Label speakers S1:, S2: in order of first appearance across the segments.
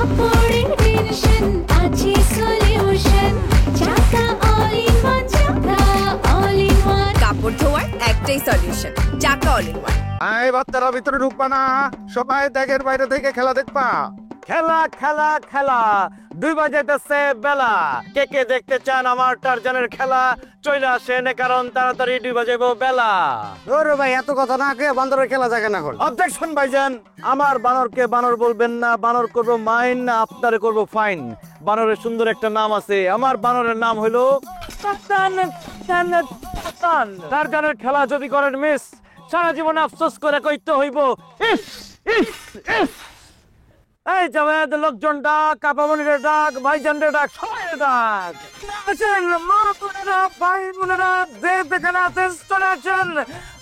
S1: কাপড়ের টেনশন আছে সলিউশন চাকা অল ইন ওয়ান চাকা অল ইন ওয়ান
S2: কাপড় ধোয়ার একটাই সলিউশন, চাকা অল ইন ওয়ান।
S3: আয় বাচ্চারা ভিতরে ঢুকবা না, সবাই দেখের বাইরে থেকে খেলা দেখবা। খেলা খেলা খেলা 2 বাজেতেছে বেলা। কে কে দেখতে চান আমার টারজানের খেলা? চলে আসেন, কারণ তাড়াতাড়ি 2 বাজেবো বেলা।
S4: ওরে ভাই এত কথা না কে বান্দরের খেলা জাগে না এখন।
S3: অবজেকশন ভাইজান, আমার বানরকে বানর বলবেন না, বানর করব মাইন না আপনারে করব ফাইন। বানরের সুন্দর একটা নাম আছে, আমার বানরের নাম হলো টারজানের খেলা যদি করেন মিস, সারা জীবন আফসোস করে কইতে হইব ইস ইস ইস। এই জামায়াত লোকজন ডাক, কাপামনিরে ডাক, ভাইজানরে ডাক, সবাই ডাক। আসেন মা বোনেরা, ভাই বোনেরা, যে যেখানে আছেন চলে আসেন,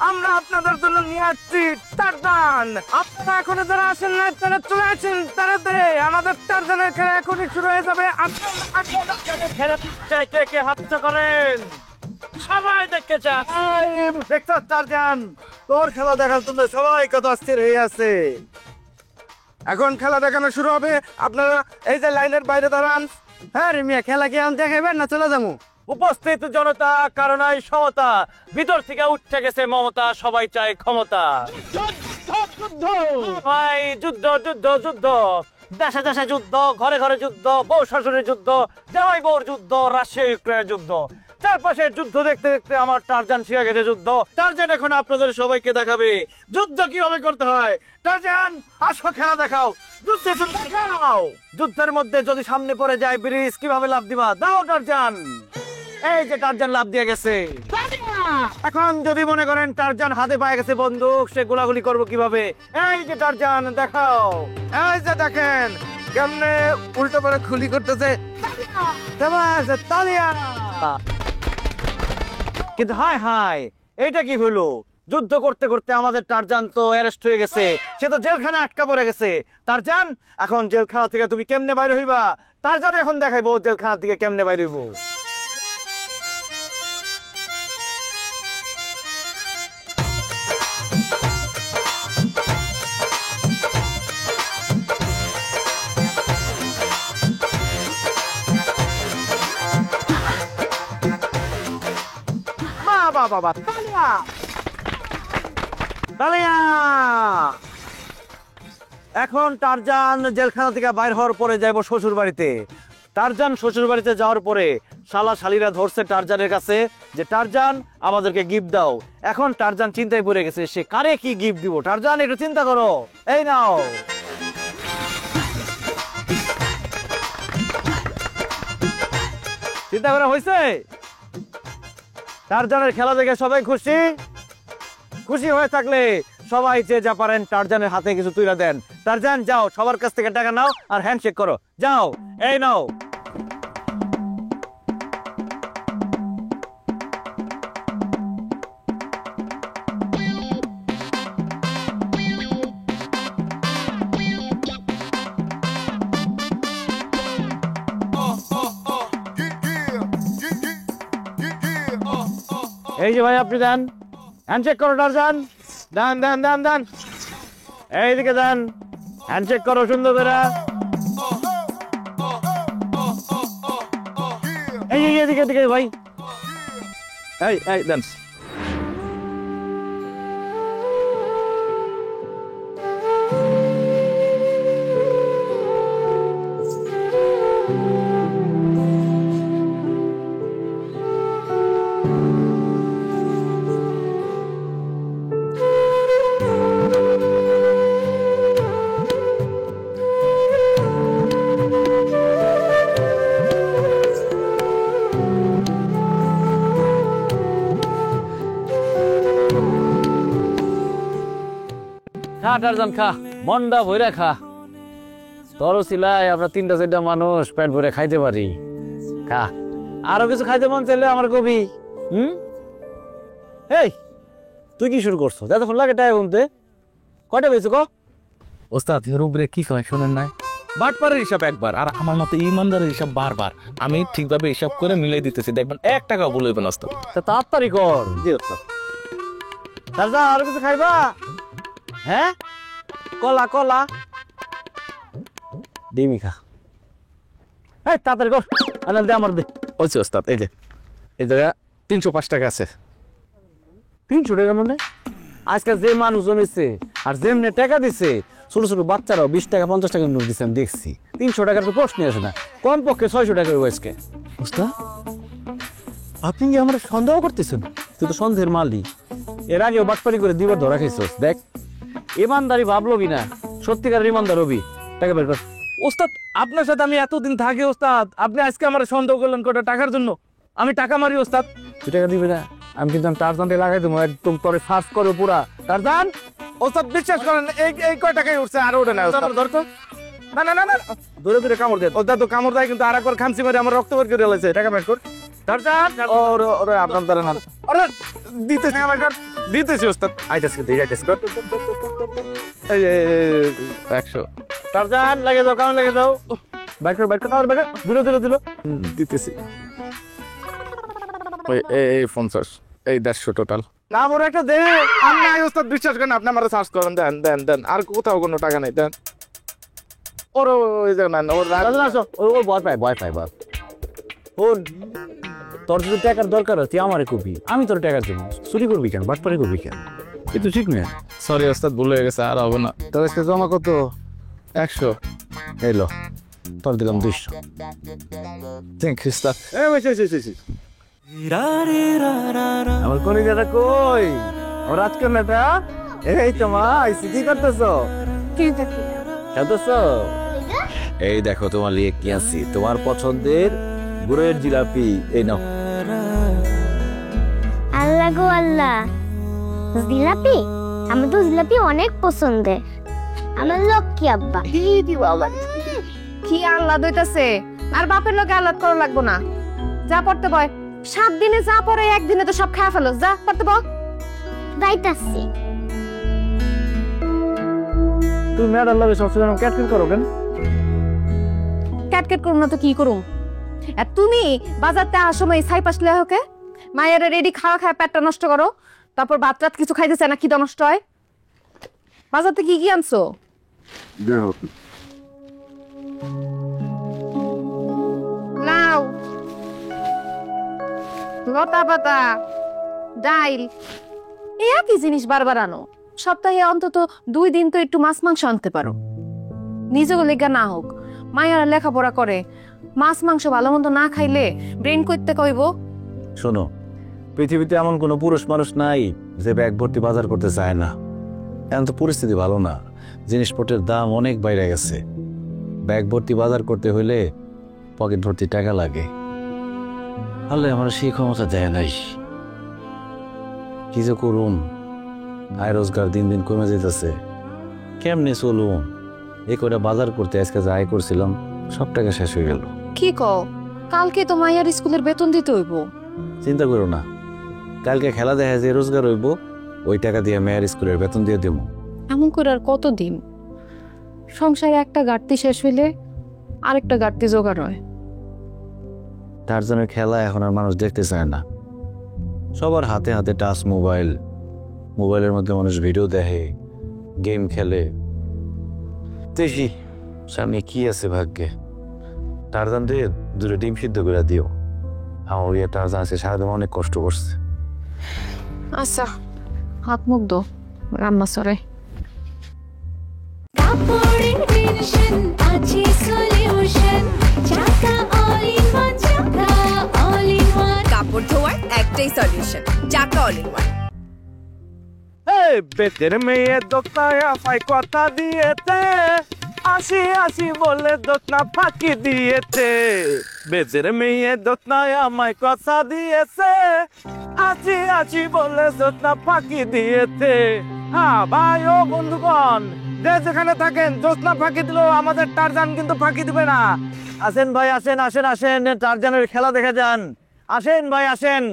S3: আমরা আপনাদের জন্য নিয়ে আসছি টারজান। আপনারা এখনো যারা আসেন না তারা চলে আসেন তাড়াতাড়ি, আমাদের টারজানের খেলা এখনই শুরু হয়ে যাবে। খেলা কে কে হাতটা করেন, সবাই দেখতে চান। দেখছো টারজান, তোর খেলা দেখার জন্য সবাই কত অস্থির হয়ে আছে। এখন খেলা দেখানো শুরু হবে, আপনারা এই যে লাইনের বাইরে দাঁড়ান।
S4: হ্যাঁ রে মিয়া, খেলা কি আমি দেখাইবেন না চলে যাবো?
S3: উপস্থিত জনতা, কারণ এই সমতা, ভিতর থেকে উঠে গেছে মমতা, সবাই চায় ক্ষমতা। ভাই যুদ্ধ যুদ্ধ যুদ্ধ, দেশে দেশে যুদ্ধ, ঘরে ঘরে যুদ্ধ, বউ শাশুড়ির যুদ্ধ, জামাই বউর যুদ্ধ, রাশিয়া ইউক্রেনের যুদ্ধ। চারপাশে যুদ্ধ দেখতে দেখতে আমার টারজান শিখে গেছে যুদ্ধ। টারজান এখন আপনাদের সবাইকে দেখাবে যুদ্ধ কিভাবে করতে হয়। টারজান আসো, খেলা দেখাও, যুদ্ধে দেখাও। যুদ্ধের মধ্যে যদি সামনে পড়ে যায় ব্রিজ, কিভাবে লাফ দিবা? দাও টারজান। এই যে টারজান লাফ দিয়ে গেছে। এখন যদি মনে করেন টারজান হাতে পায়ে গেছে বন্দুক, সে গোলাগুলি করবো কিভাবে? এই যে টারজান দেখাও, এই যে দেখেন কেমনে উল্টো করে খুলি করতেছে। তালিয়া। কিন্তু হায় হায়, এটা কি হলো? যুদ্ধ করতে করতে আমাদের টারজান তো অ্যারেস্ট হয়ে গেছে, সে তো জেলখানে আটকা পড়ে গেছে। টারজান এখন জেলখানা থেকে তুমি কেমনে বাইরে হইবা? টারজান এখন দেখাইবো জেলখানা থেকে কেমনে বাইরে হইব। বাবা তালিয়া তালিয়া। এখন টারজান জেলখানা থেকে বাইর হওয়ার পরে যাইবো শ্বশুর বাড়িতে। টারজান শ্বশুর বাড়িতে যাওয়ার পরে শালা শালিরা ধরছে টারজানের কাছে যে টারজান আমাদেরকে গিফট দাও। এখন টারজান চিন্তায় পড়ে গেছে, সে কারে কি গিফট দিব। টারজান একটু চিন্তা করো, এই নাও। চিন্তা করা হয়েছে? টারজানের খেলা দেখে সবাই খুশি? খুশি হয়ে থাকলে সবাই যে যা পারেন টারজানের হাতে কিছু তুলে দেন। টারজান যাও, সবার কাছ থেকে টাকা নাও আর হ্যান্ডশেক করো, যাও। এই নাও। এই যে ভাই আপনি দেন, হ্যান্ডশেক করো টারজান, দেন দেন দেন দেন, এইদিকে দেন, হ্যান্ডশেক করো সুন্দর করে। এই এদিকে এদিকে ভাই, এই এই দেন। খা টারজান খা, মনটা ভরে খা। তোর সিলাই আমরা 3টা-4টা মানুষ পেট ভরে খাইতে পারি। খা, আরো কিছু খাইতে মন চাইলে আমার কবি। এই তুই কি শুরু করছো? দাদা ফোন লাগে টাই বলতে কয়টা পেয়েছো কো?
S5: ওস্তাদ এর উপরে কি কয় শোনেন নাই? বাটপারের হিসাব একবার, আর আমার মতো ইমানদারের হিসাব বারবার। আমি ঠিকভাবে হিসাব করে মিলাই দিতেছি, দেখবেন 1 টাকা বলবেন ওস্তাদ।
S3: তাড়াতাড়ি কর। জি ওস্তাদ। টারজান আরো কিছু খাইবা? হ্যাঁ, কলা কলা ডিমি খা। এই তাড়াতাড়ি কর, আনাল দে আমার দে।
S5: ওই ওস্তাদ এই যে এই জায়গা 305 টাকা আছে।
S3: 300 টাকা মানে? আজকাল যে মানুষজন এসছে আর যেমনি টাকা দিচ্ছে, ছোট ছোট বাচ্চারাও 20 টাকা 50 টাকা নোট দিচ্ছে, আমি দেখছি। 300 টাকার তো প্রশ্নই আসে না, কম পক্ষে 600 টাকা আজকে। বুঝতা, আপনি কি আমার সন্দেহ করতেছেন? তুই তো সন্দেহের মালি, এর আগেও বাটপারি করে দিবার ধরা খাইছস। দেখ ইমানদারি ভাবলো না, সত্যিকারের ইমানদার হবি। টাকা বের কর।
S5: ওস্তাদ আপনার সাথে আমি এতদিন থাকি ওস্তাদ, আপনি আজকে আমার সন্দেহ করলেন কটা টাকার জন্য? আমি টাকা মারি ওস্তাদ।
S3: তুই টাকা দিবি না? আমি কিন্তু টারজানটা লাগাই দেবো একদম, তোরে সার্চ করো পুরা। টারজান,
S5: ওস্তাদ বিশ্বাস করেন এই কয় টাকায় উঠছে, আর ওঠে না ওস্তাদ।
S3: ধরতো
S5: না না না না
S3: ধরে ধরে কামড় দে।
S5: ওস্তাদ তো কামড় দেয়, কিন্তু আরেকবার খামচি মারে আমার রক্ত বের করে ফেলেছে। টাকা বের কর।
S3: টারজান,
S5: ওরে ওরে আপনার দ্বারা না, ওরে দিতেছি টাকা বের কর, দিতেছি ওস্তাদ।
S3: আইতাছে দে, আইতাছে কর।
S5: এই 100
S3: টারজান লাগে দাও, কামড় লাগে দাও। বাইক কর, বাইক কর, বাইক কর। দিলো
S5: দিতেছি। এই 50, এই 150 টোটাল। না মোর একটা দে। আপনি ওস্তাদ বিশ্বাস করেন, আপনি আমার সার্চ করেন, দেন দেন দেন। আর কোথাও কোনো টাকা নাই, দেন। ওর ওই যে না ওর
S3: টারজান আসো। ও ভয় পায়, ভয় পায় বাপ। শোন, তোর যদি টাকার দরকার হয় তুই আমারে কবি, আমি তোর টাকা দেবো। চুরি করবি কেন, বাটপারি করবি কেন? কিন্তু ঠিক না।
S5: সরি ওস্তাদ, ভুল হয়ে গেছে, আর হবে না।
S3: তোর আজকে জমা কত?
S5: 100।
S3: এলো তোর দিলাম 200।
S5: থ্যাংক ইউ ওস্তাদ।
S3: আমার কলিজাটা কই? আমার রাজকন্যাটা? এই তো মা, আইসি। কি করতেছো? খেলতেছো? এই দেখো তোমার লিয়ে কি আছি, তোমার পছন্দের গুড়ের জিলাপি। এই নাও।
S6: আল্লাহ গো আল্লাহ, জিলাপি? আমার তো জিলাপি অনেক পছন্দের। আমার লক্ষ্মী আব্বা।
S2: কি আল্লাহ দইতাছে, আর বাপের লোকে আল্লাহ করা লাগবো না। যা পড়তে বয়, 7 দিনে যা পড়ে একদিনে তো সব খাওয়া ফেলো। যা পড়তে বয়।
S6: যাইতাছি।
S3: তুমি ম্যাডাম লাগে সবসময় ক্যাটকিট করো কেন?
S2: ক্যাটকেট করুম না তো কি করুম? আর তুমি বাজারতে আসার সময় ছাই পাশলে হোকে মায়ের রেডি খাওয়া খায় পেটটা নষ্ট করো, তারপর ভাত রাত কিছু খাইতেছে না, কি নষ্ট হয়? বাজারতে কি কি আনছো? লাউ, লতা পাতা, ডাইল, এই একই জিনিস বারবার আনো। সপ্তাহে অন্তত 2 দিন তো একটু মাছ মাংস আনতে পারো। নিজেও লেগা না হোক, মায়েরা লেখাপড়া করে, মাছ মাংস ভালো মন্দ না খাইলে ব্রেন করতে কইব।
S3: শোনো, পৃথিবীতে এমন কোনো পুরুষ মানুষ নাই যে ব্যাগ ভর্তি বাজার করতে চায় না। এখন তো পরিস্থিতি ভালো না, জিনিসপত্রের দাম অনেক বাইরে গেছে। ব্যাগ ভর্তি বাজার করতে হইলে পকেট ভর্তি টাকা লাগে। আল্লাহ আমার সেই ক্ষমতা দেয় নাই। কি যে করুন, আয় রোজগার দিন দিন কমে যেতেছে, কেমনে চলুন? এই করে বাজার করতে আজকে যা আয় করছিলাম সব টাকা শেষ হয়ে গেল।
S2: কি কও, কালকে তো মায়ের স্কুলের বেতন দিতে হইব।
S3: চিন্তা করো না, কালকে খেলা দেখা যে রোজগার হইব, ওই টাকা দিয়ে মেয়ের স্কুলের বেতন দিয়ে দেবো।
S2: এমন করে আর কতদিন? সংসারে একটা ঘাটতি শেষ হইলে আরেকটা ঘাটতি জোগাড় হয়।
S3: টারজানের খেলা এখন আর মানুষ দেখতে চায় না। সবার হাতে হাতে টাচ মোবাইল, মোবাইলের মধ্যে মানুষ ভিডিও দেখে, গেম খেলে। দেখি সামনে কি আছে ভাগ্যে। টারজান রে 2 ডিম সিদ্ধ করে দিও। আমার ইয়ে টারজান আছে, সারাদিন অনেক কষ্ট করছে।
S2: আচ্ছা, হাত মুখ দো, রান্না সরে।
S1: কাপড়ের টেনশন আছে সলিউশন, চাকা অল ইন ওয়ান, চাকা অল ইন ওয়ান।
S2: কাপড় ধোয়ার একটাই সলিউশন, চাকা অল ইন ওয়ান।
S5: এই বেতের মেয়ে দোতনায়া ফাই কথা দিয়েছে, আসি আসি বলে দোতনা ফাঁকি দিয়েছে। বেতের মেয়ে দোতনায় আমায় কথা দিয়েছে, আসি আসি বলে দোতনা ফাঁকি দিয়েছে। হ্যাঁ ভাই ও বন্ধুগণ, যে যেখানে থাকেন, দোতনা ফাঁকি দিলেও আমাদের টারজান কিন্তু ফাঁকি দিবে না।
S3: আসেন ভাই, আসেন আসেন আসেন, টারজানের খেলা দেখে যান। আসেন ভাই, আসেন।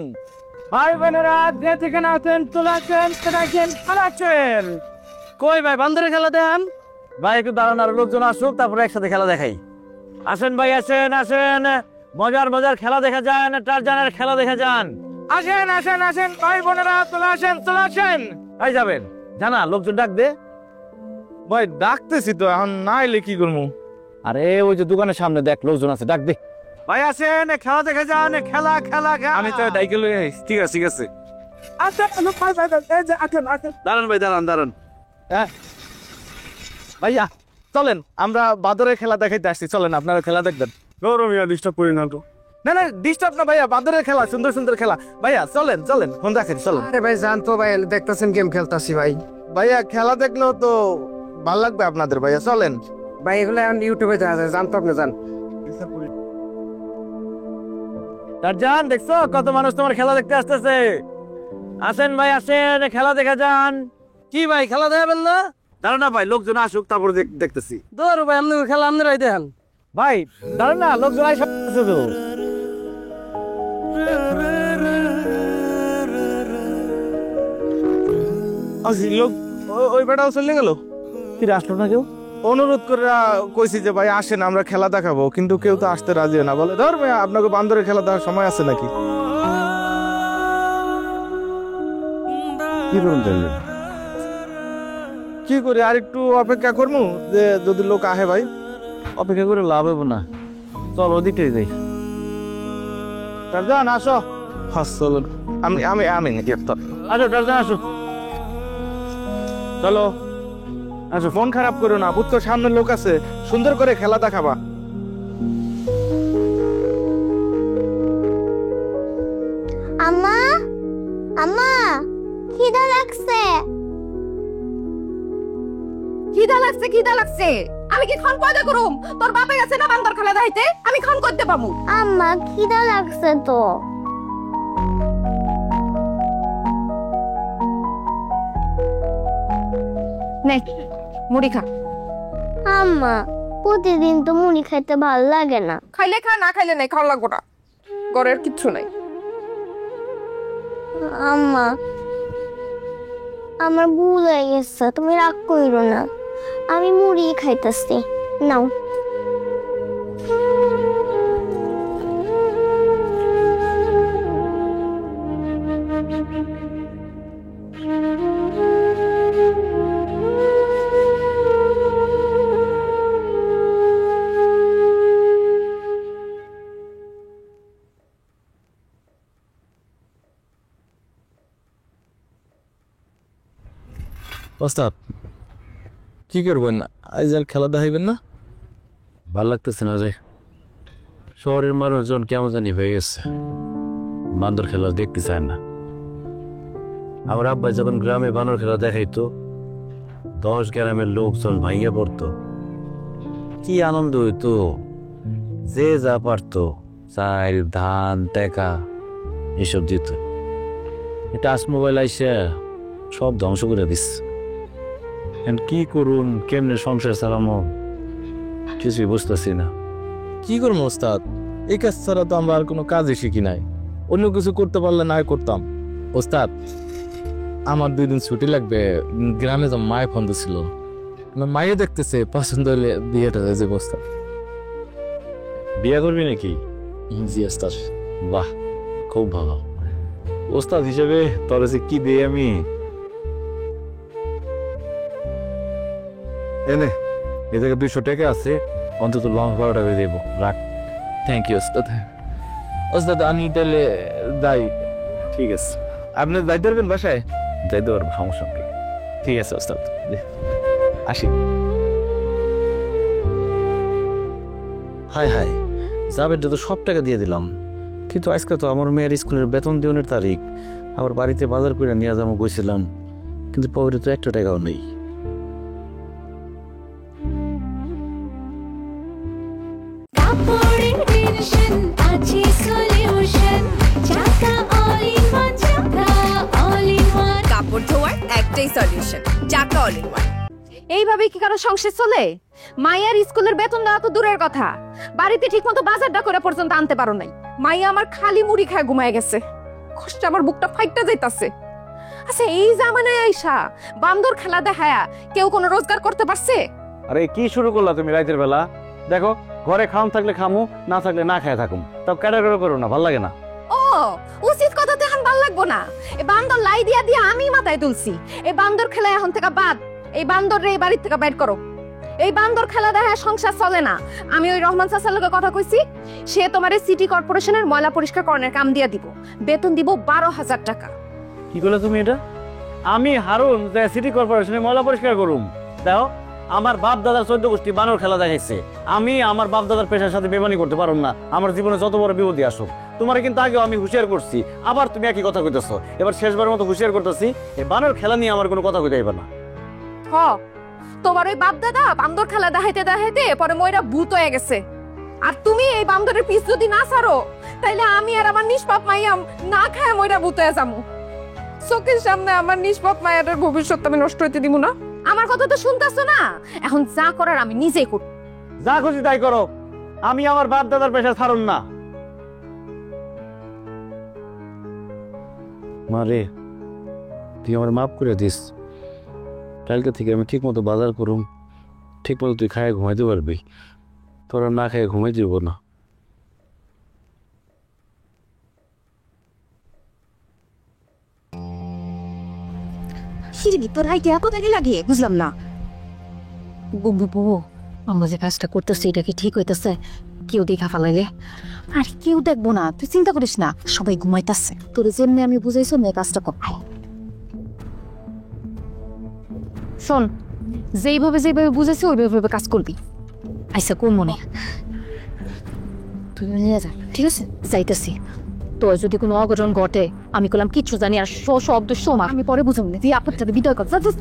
S5: ভাই বোনেরা, যে যেখানে আছেন চলে আসেন, খেলাচ্ছেন।
S3: কই ভাই, বান্দরের খেলা দেন ভাই। একটু দাঁড়ান, আর লোকজন আসুক, তারপরে একসাথে খেলা দেখাই। আসেন ভাই, আসেন আসেন, মজার মজার খেলা দেখা যান, টারজানের খেলা দেখে যান।
S5: আসেন আসেন আসেন ভাই বোনেরা, চলে আসেন চলে আসেন।
S3: এই যাবেন জানা, লোকজন ডাক দে।
S5: ভাই ডাকতেছি তো, এখন না এলে কি করবো?
S3: আরে ওই যে দোকানের সামনে দেখ লোকজন আছে, ডাক দে। ভাই আসেন, খেলা দেখে যান, খেলা খেলা খেলা। আমি তো ডাইকেল লই আইছি। ঠিক আছে ঠিক আছে। আচ্ছা দাঁড়ান ভাই, দাঁড়ান দাঁড়ান। হ্যাঁ ভাইয়া চলেন, আমরা বাদরের খেলা দেখাইতে আসছি, চলেন আপনারা খেলা দেখবেন। গৌরমিয়া ডিস্টার্ব করি না তো। না না ডিস্টার্ব না ভাইয়া, বাদরের খেলা, সুন্দর সুন্দর খেলা। ভাইয়া চলেন চলেন, ফোন রাখেন, চলেন।
S4: আরে ভাই জান তো ভাই, দেখতেছেন গেম খেলতাছি ভাই।
S5: ভাইয়া খেলা দেখলেও তো ভালো লাগবে আপনাদের, ভাইয়া চলেন।
S4: ভাই এগুলো এখন ইউটিউবে দেখা যায়, জান তো আপনি জান।
S3: টারজান দেখছো কত মানুষ তোমার খেলা দেখতে আসতেছে। আসেন ভাই আসেন, খেলা দেখা যান।
S4: কি ভাই খেলা দেখাবেন না?
S3: দাঁড়ান না ভাই, লোকজন আসুক তারপর দেখতেছি।
S4: দৌড় ভাই, আপনি খেলা আপনারাই দেখেন।
S3: ভাই দাঁড়ান না, লোকজন আসছে তো।
S5: লোক ওই বেটাও চলে গেল,
S3: ফিরে আসলো না কেউ।
S5: অনুরোধ করে কইছি যে ভাই আসেন আমরা খেলা দেখাবো, কিন্তু কেউ তো আসতে রাজি না। বলে ধর ভাই আপনাকে বান্দরের খেলা দেখার সময় আছে নাকি?
S3: কি করুন তাহলে?
S5: কি করি, আর একটু অপেক্ষা করবো যে যদি লোক আহে। ভাই
S3: অপেক্ষা করে লাভ হবে না, চল ওদিকে যাই।
S5: টারজান আসো। হ্যাঁ চলুন, আমি আমি আমি
S3: আসো টারজান আসো, চলো।
S5: আচ্ছা ফোন খারাপ করো না, বুঝতো সামনে লোক আছে, সুন্দর করে খেলা দেখাবা।
S6: আম্মা, আম্মা, খিদা লাগছে।
S2: খিদা লাগছে খিদা লাগছে, আমি কি খন কয়দা করুম? তোর বাপে গেছে না বান্দর খেলা দেখাইতে, আমি খন করতে পামু?
S6: আম্মা খিদা লাগছে তো।
S2: নে মুড়ি খা।
S6: আম্মা প্রতিদিন তো মুড়ি খাইতে ভাল লাগে না।
S2: খাইলে খা, না খাইলে নাই, খাওয়া লাগবো না, ঘরের কিচ্ছু নাই।
S6: আম্মা আমার ভুল হয়ে গেছে, তুমি রাগ কইরো না, আমি মুড়ি খাইতেছি, নাও।
S7: ওস্তাদ কি করবেন আজ আর খেলা দেখাইবেন না?
S3: ভাল লাগতেছে না রে, শহরের মানুষজন কেমন জানি হয়ে গেছে, বান্দর খেলা দেখতে চায় না। আমার আব্বা যখন গ্রামে বানর খেলা দেখাইতো, 10 গ্রামের লোকজন ভাঙিয়ে পড়তো, কি আনন্দ হইতো। যে যা পারতো চাল ধান টাকা এসব দিত। টাচ মোবাইল আইসে সব ধ্বংস করে দিচ্ছে। কি করুন, কেমনে সংসার চালামো কিছুই বুঝতেছি না।
S7: কি করবো ওস্তাদ, এই কাজ ছাড়া তো আমরা আর কোনো কাজই শিখি নাই। অন্য কিছু করতে পারলে না করতাম। ওস্তাদ আমার 2 দিন ছুটি লাগবে, গ্রামে তো মায়ে ফোন ছিল, মায়ে দেখতেছে, পছন্দ হলে বিয়েটা হয়ে যাবে। ওস্তাদ
S3: বিয়ে করবি নাকি?
S7: জি ওস্তাদ।
S3: বাহ খুব ভালো। ওস্তাদ হিসেবে তোর যে কি দিই আমি। এনে এ থেকে 200 টাকা আছে, অন্তত লঞ্চ 12 টাকা দেবো, রাখ।
S7: থ্যাংক ইউ ওস্তাদ। ওস্তাদ আমি তাহলে যাই।
S3: ঠিক আছে,
S7: আপনি যাইতে পারবেন বাসায়?
S3: যাইতে পারবো, সমস্যা নেই।
S7: ঠিক আছে ওস্তাদ, আসি।
S3: হাই হাই, যাবের তো সব টাকা দিয়ে দিলাম, কিন্তু আজকে তো আমার মেয়ের স্কুলের বেতন দেওয়ার তারিখ। আবার বাড়িতে বাজার করে নিয়ে যাবো গেছিলাম, কিন্তু পকেটে তো 1 টাকাও নেই।
S1: কাপড়ের টেনশন আছে সলিউশন, চাকা অল ইন ওয়ান, চাকা অল ইন ওয়ান।
S8: কাপড় ধোয়ার একটাই সলিউশন, চাকা অল ইন ওয়ান।
S2: এইভাবে কি কারো সংসার চলে? মাইয়ার স্কুলের বেতন দেওয়া তো দূরের কথা, বাড়িতে ঠিক মতো বাজারটা করে পর্যন্ত আনতে পারো নাই। মাইয়া আমার খালি মুড়ি খায় ঘুমায় গেছে, কষ্টে আমার বুকটা ফাইটটা যাইতাছে। আচ্ছা এই জামানায় আইসা বান্দর খেলা দেখায়া কেউ কোনো রোজগার করতে পারছে?
S3: আরে কি শুরু করলা তুমি রাতের বেলা? দেখো ঘরে খাওন থাকলে খামু, না থাকলে না খায় থাকুম, তাও ক্যাটাগরি করো না, ভাল লাগে না।
S2: ও উচিত কথা তো এখন ভাল লাগবো না। এই বান্দর লাই দিয়া দিয়া আমি মাথায় তুলছি, এই বান্দর খেলা এখন থেকে বাদ। এই বান্দর রে এই বাড়ির থেকে বাইর করো। এই বান্দর খেলা দেখা সংসার চলে না। আমি ওই রহমান চাচার লগে কথা কইছি, সে তোমারে সিটি কর্পোরেশনের ময়লা পরিষ্কার করণের কাম দিয়া দিব, বেতন দিব 12,000 টাকা।
S3: কি করলে তুমি এটা? আমি হারুন যে সিটি কর্পোরেশনে ময়লা পরিষ্কার করুম? দেখো, আমার বাপ দাদার 14 গোষ্ঠী বানর খেলা দেখাইছে। আমি আমার বাপ দাদার পেশার সাথে বেমানি করতে পারুম না, আমার জীবনে যত বড় বিপদই আসুক। তোমার কিন্তু আগেও আমি হুঁশিয়ার করছি, আবার তুমি একই কথা কইতেছো। এবার শেষবারের মতো হুঁশিয়ার করতেছি, এই বানর খেলা নিয়ে আমার কোনো কথা কইতে হইবে না।
S2: হ, তোমার ওই বাপ দাদা বান্দর খেলা দেখাইতে দেখাইতে পরে ময়রা ভূত হয়ে গেছে। আর তুমি এই বান্দরের পিছ যদি না ছাড়ো, তাইলে আমি আর আমার নিষ্পাপ মাইয়াম না খায় ময়রা ভূত হয়ে যাবো। চোখের সামনে আমার নিষ্পাপ মায়ের ভবিষ্যৎ আমি নষ্ট হইতে দিব না। আমার কথা তো শুনতেছো না? এখন যা করার আমি নিজেই করব।
S3: যা খুশি তাই করো, আমি আমার বাপ দাদার পেশা ছাড়ুন না। মারে, তুই আমার মাফ করে দিস। কালকে থেকে আমি ঠিক মতো বাজার করুম, ঠিক মতো তুই খায় ঘুমাইতে পারবি, তোরা না খায় ঘুমাই দিব না।
S2: সিঁড়ি তোর আইডিয়া কোথায় লাগিয়ে বুঝলাম না। বুবু, আমরা যে কাজটা করতেছি এটা কি ঠিক হইতেছে? কেউ দেখা ফেলাইলে? আর কেউ দেখবো না, তুই চিন্তা করিস না, সবাই ঘুমাইতেছে। তোর যেমনি আমি বুঝাইছো না কাজটা কর। শোন, যেইভাবে যেভাবে বুঝেছি ওইভাবে কাজ করবি। আইসা কোন মনে তুই নিয়ে যা, ঠিক আছে? যাইতেছি। তোর যদি কোনো অঘটন ঘটে আমি করলাম কিচ্ছু জানি আর শব্দ সোমা আমি পরে বুঝাম না। তুই আপনার সাথে বিদায় কর, যা যা,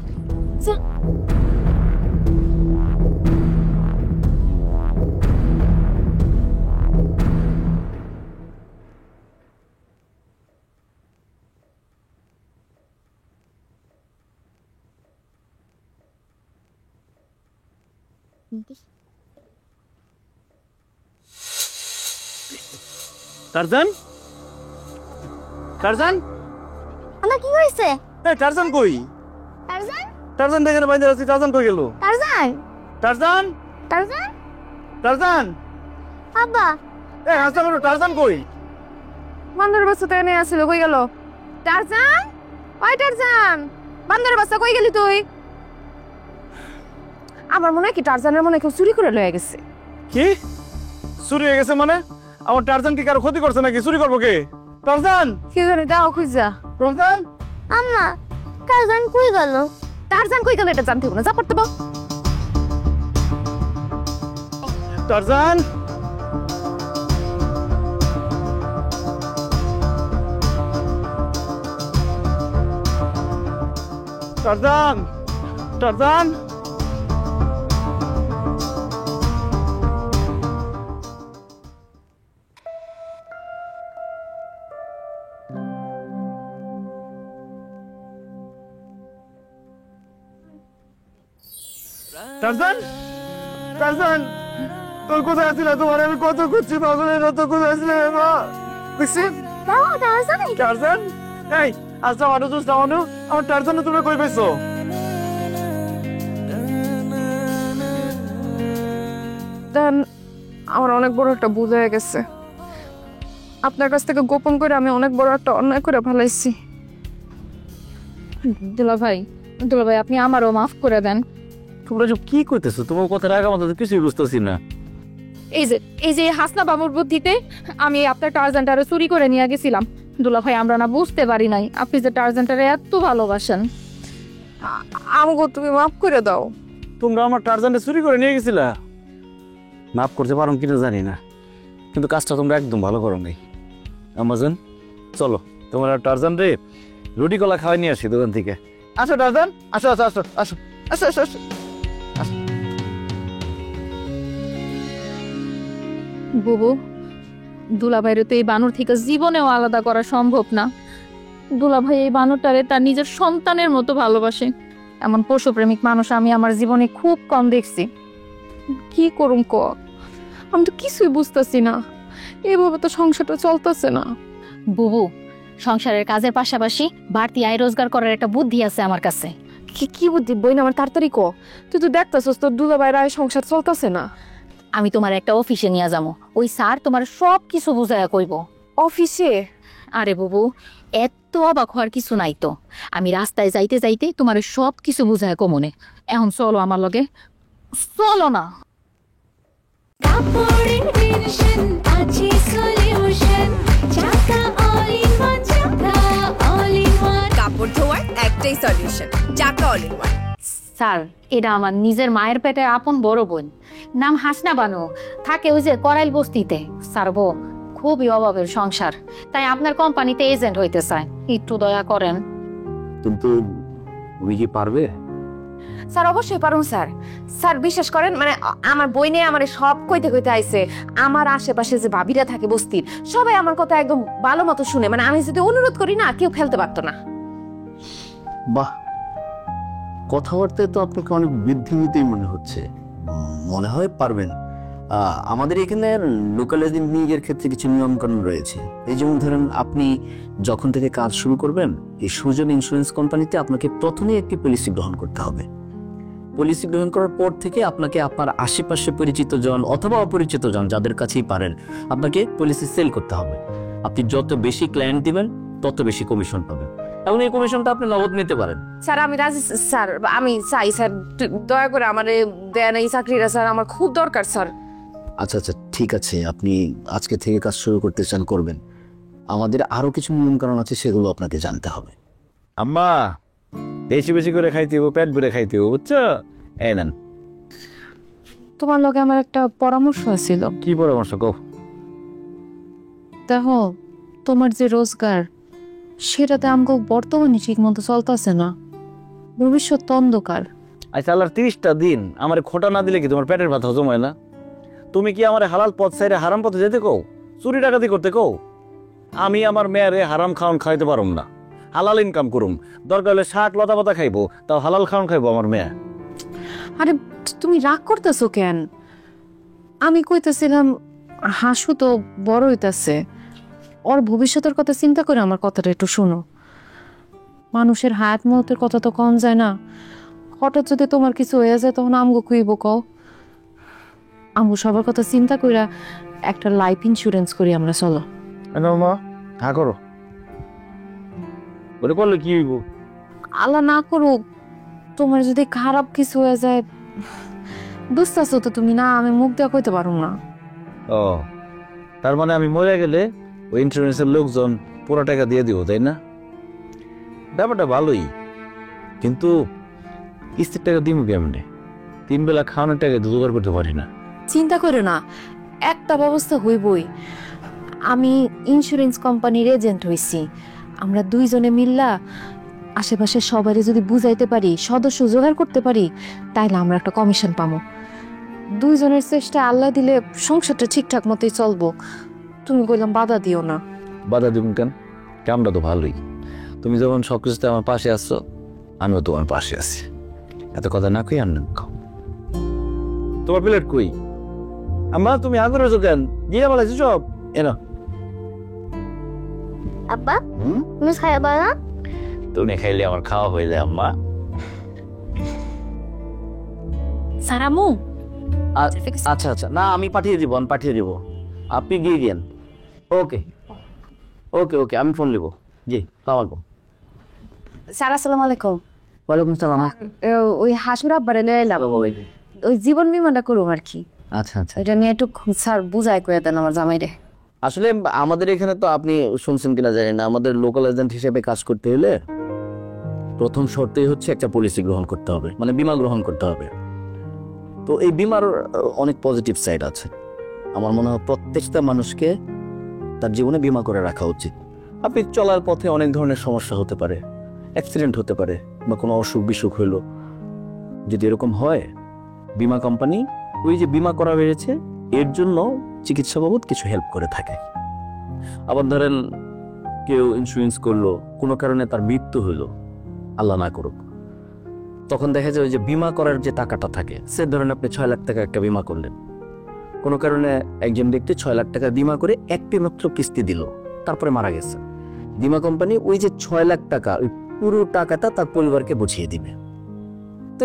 S2: যা।
S3: টারজান, টারজান,
S6: আমার কি হয়েছে?
S3: এই টারজান কই?
S6: টারজান,
S3: টারজান দেখে না বাইরে আছি, টারজান কই গেল?
S6: টারজান,
S3: টারজান,
S6: টারজান,
S3: টারজান,
S6: আব্বা,
S3: এই হাসা করো, টারজান কই?
S2: বান্দরের বাচ্চা তো এনে আসছিল, কই গেল? টারজান, ওই টারজান, বান্দরের বাচ্চা কই গেলি তুই? আমার মনে হয় কি টারজানের মনে হয় কেউ চুরি করে লয়ে গেছে।
S3: কি চুরি হয়ে গেছে মানে? আমার টারজান কি কারো ক্ষতি করছে নাকি? চুরি করবো কে? টারজান,
S2: কি জানি, দাও খুঁজা।
S3: টারজান,
S6: আম্মা, টারজান কই গেল?
S2: টারজান কই গেল এটা জানতে হবে না, যা পড়তে পাও।
S3: Tarzan, Tarzan, Tarzan, Tarzan, Tarzan, তোর কোথায় আসছিল? তোমার আমি কত খুঁজছি পাগলের মতো, কোথায় আসলে মা? দেখছি
S6: বাবা, টারজান,
S3: টারজান, এই আচ্ছা মানুষ দোষ মানু, আমার টারজান তুমি কই পাইছো?
S2: দেন আমার অনেক বড় একটা ভুল হয়ে গেছে। আপনার কাছ থেকে গোপন করে আমি অনেক বড় একটা অন্যায় করে ফেলাইছি। দুলাভাই, দুলাভাই আপনি আমারও মাফ করে দেন।
S3: তোমরা সব কি করতেছো? তোমার কথা রাখা মতো কিছুই বুঝতেছি না।
S2: এই যে হাসনা বাবুর বুদ্ধিতে আমি আপনার টারজানটারে চুরি করে নিয়ে গেছিলাম। দুলাভাই আমরা না বুঝতে পারি নাই আপনি যে টারজানটারে এত ভালোবাসেন। আমাকে তুমি মাফ করে দাও।
S3: তোমরা আমার টারজানটা চুরি করে নিয়ে গেছিলা? মাফ করতে পারো কিনা জানি না, কিন্তু কাজটা তোমরা একদম ভালো করো নাই। আমাজন, চলো তোমার আর টারজান রে রুটি কলা খাওয়াই নিয়ে আসি দোকান থেকে। আসো টারজান, আসো আসো আসো আসো আসো আসো আসো।
S2: বুবু, দুলাভাইরে তো এই বানর থেকে জীবনেও আলাদা করা সম্ভব না। দুলাভাই এই বানরটারে তার নিজের সন্তানের মতো ভালোবাসে। এমন পশুপ্রেমিক মানুষ আমি আমার জীবনে খুব কম দেখছি। কি করুম ক, আমি তো কিছুই বুঝতেছি না। এভাবে তো সংসারটা চলতেছে না।
S9: বুবু, সংসারের কাজের পাশাপাশি বাড়তি আয় রোজগার করার একটা বুদ্ধি আছে আমার কাছে।
S2: কি বুদ্ধি বই না, আমার তাড়াতাড়ি ক। তুই তো দেখতেছস তোর দুলাভাইয়ের আয় সংসার চলতেছে না।
S9: আমি তোমার একটা অফিসে নিয়ে যাবো, ওই স্যার তোমার সব কিছু বুঝাইয়া কইব।
S2: অফিসে?
S9: আরে বুবু, এত অবাক হওয়ার কিছু নাই তো। আমি রাস্তায় যাইতে যাইতে তোমার সব কিছু বুঝাইয়া কমনে। এখন চলো আমার লগে। চলো না।
S1: কাপড়ের টেনশন আছে সলিউশন চাকা অল ইন ওয়ান চাকা অল ইন ওয়ান
S8: কাপড় ধোয়ার একটাই সলিউশন, চাকা অল ইন ওয়ান।
S9: স্যার, এটা আমার নিজের মায়ের পেটে আপন বড় বোন, নাম হাসনা বানু, থাকে ওই যে করাইল বস্তিতে। স্যার বউ খুবই অভাবের সংসার, তাই আপনার কোম্পানিতে এজেন্ট হইতে চায়, একটু দয়া করেন।
S3: কিন্তু তুমি কি পারবে?
S2: স্যার অবশ্যই পারুন স্যার। স্যার বিশ্বাস করেন, মানে আমার বই নিয়ে আমার সব কইতে কইতে আইছে। আমার আশেপাশে যে ভাবিরা থাকে বস্তির, সবাই আমার কথা একদম ভালো মতো শুনে, মানে আমি যদি অনুরোধ করি না, কেউ ফেলতে পারতো না।
S10: বাহ, কথাবার্তায় তো আপনাকে অনেক বুদ্ধিমতী মনে হচ্ছে। মনে হয় পারবেন। আমাদের এখানে লোকাল এজেন্ট নিয়োগের ক্ষেত্রে কিছু নিয়মকানুন রয়েছে। এই যেমন ধরেন, আপনি যখন থেকে কাজ শুরু করবেন, এই সুজন ইন্স্যুরেন্স কোম্পানিতে আপনাকে প্রথমেই একটি পলিসি গ্রহণ করতে হবে। পলিসি গ্রহণ করার পর থেকে আপনাকে আপনার আশেপাশে পরিচিত জন অথবা অপরিচিত জন, যাদের কাছেই পারেন, আপনাকে পলিসি সেল করতে হবে। আপনি যত বেশি ক্লায়েন্ট দিবেন, তত বেশি কমিশন পাবেন, এবং এই কমিশনটা আপনি নগদ নিতে পারেন।
S2: স্যার আমি রাজি স্যার, আমি চাই স্যার, দয়া করে আমার দেন এই চাকরিটা স্যার, আমার খুব দরকার স্যার।
S10: আচ্ছা আচ্ছা, ঠিক আছে, আপনি আজকে থেকে কাজ শুরু করতে চান, করবেন। আমাদের আরো কিছু নিয়মকানুন আছে, সেগুলো আপনাকে জানতে হবে।
S3: আম্মা বেশি বেশি করে খাইতে হবো, পেট ভরে খাইতে হবো, বুঝছো? এই নেন।
S2: তোমার লগে আমার একটা পরামর্শ ছিল।
S3: কি পরামর্শ কও?
S2: দেখো, তোমার যে রোজগার, সেটাতে আমাকে বর্তমানে ঠিক মতো চলতেছে না, ভবিষ্যৎ তো অন্ধকার।
S3: আচ্ছা, আল্লাহর 30টা দিন আমার খোটা না দিলে কি তোমার পেটের ভাত হজম হয় না? তুমি কি আমার হালাল পথ সাইরে হারাম পথে যেতে কও? চুরি ডাকাতি করতে কও? আমি আমার মেয়েরে হারাম খাওয়ান খাইতে পারুম না, হালাল ইনকাম করুম। দরকার হলে শাক লতা পাতা খাইবো, তাও হালাল খাওয়ান খাইবো আমার মেয়ে।
S2: আরে তুমি রাগ করতেছো কেন? আমি কইতেছিলাম, হাসু তো বড় হইতাছে, ওর ভবিষ্যতের কথা চিন্তা করে আমার কথাটা একটু শোনো। মানুষের হায়াত মতের কথা তো কম যায় না। হঠাৎ যদি তোমার কিছু হয়ে যায়, তখন আমগো কইব কও? আমগো সবার কথা চিন্তা কইরা একটা লাইফ ইন্স্যুরেন্স করি আমরা, চলো।
S3: মা হ্যাঁ করো, বলে করলে কি হইব?
S2: আল্লাহ না করুক, তোমার যদি খারাপ কিছু হয়ে যায়, বুঝতেছো তো তুমি না, আমি মুখ দেওয়া কইতে পারো না।
S3: ও, তার মানে আমি মরে গেলে ওই ইন্স্যুরেন্সের লোকজন পুরো টাকা দিয়ে দিব, তাই না? ব্যাপারটা ভালোই, কিন্তু কিস্তির টাকা দিব কেমনে? 3 বেলা খাওয়ানোর টাকা জোগাড় করতে পারি না।
S2: চিন্তা করো না, একটা ব্যবস্থা হইবই। আমি ইন্স্যুরেন্স কোম্পানির এজেন্ট হইছি। আমরা দুইজনে মিল্লা আশেপাশে সবারই যদি বুঝাইতে পারি, সদস্য জোগাড় করতে পারি, তাইলে আমরা একটা কমিশন পাবো। দুইজনের চেষ্টা আল্লাহ দিলে সংসারটা ঠিকঠাক মতোই চলবো। তুমি কইলাম বাধা দিও না।
S3: বাধা দিব কেন? কামটা তো ভালোই। তুমি যখন সবকিছুতে আমার পাশে আসছো, আমিও তোমার পাশে আছি। এত কথা না কই আনন্দ খাও। তোমার প্লেট কই? আম্মা তুমি আগে রয়েছো কেন? গিয়ে বলেছি সব এনো।
S6: আব্বা, তুমি খাইবা না?
S3: তুমি খাইলে আমার খাওয়া হয়ে যায় আম্মা।
S9: সারামু,
S10: আচ্ছা আচ্ছা, না আমি পাঠিয়ে দিব, আপনি গিয়ে গিয়েন। ওকে ওকে ওকে, আমি ফোন নিব। জি, সালাম আলাইকুম।
S2: স্যার আসসালামু আলাইকুম।
S10: ওয়ালাইকুম সালাম।
S2: ওই হাসুর আব্বারে নিয়ে এলাম, ওই জীবন বিমাটা করুম আর কি।
S10: আচ্ছা আচ্ছা,
S2: এটা নিয়ে একটু স্যার বুঝাই কয়ে দেন আমার জামাইরে।
S10: আসলে আমাদের এখানে তো আপনি শুনছেন কিনা জানি না, আমাদের লোকাল এজেন্ট হিসেবে কাজ করতে হলে প্রথম শর্তেই হচ্ছে একটা পলিসি গ্রহণ করতে হবে, মানে বীমা গ্রহণ করতে হবে। তো এই বীমার অনেক পজিটিভ সাইড আছে। আমার মনে হয় প্রত্যেকটা মানুষকে তার জীবনে বীমা করে রাখা উচিত। আপনি চলার পথে অনেক ধরনের সমস্যা হতে পারে, অ্যাক্সিডেন্ট হতে পারে, বা কোনো অসুখ বিসুখ হইলো। যদি এরকম হয়, বীমা কোম্পানি ওই যে বীমা করা হয়েছে এর জন্য চিকিৎসা বাবদ কিছু হেল্প করে থাকে। আবার ধরেন কেউ ইন্স্যুরেন্স করলো, কোনো কারণে তার মৃত্যু হইলো, আল্লাহ না করুক, তখন দেখা যায় ওই যে বীমা করার যে টাকাটা থাকে, সে ধরেন আপনি 6 লাখ টাকা একটা বীমা করলেন, কোনো কারণে একজন ব্যক্তি 6 লাখ টাকা বীমা করে একটি মাত্র কিস্তি দিল, তারপরে মারা গেছে। বীমা কোম্পানি ওই যে 6 লাখ টাকা, ওই পুরো টাকাটা তার পরিবারকে বুঝিয়ে দিবে। তো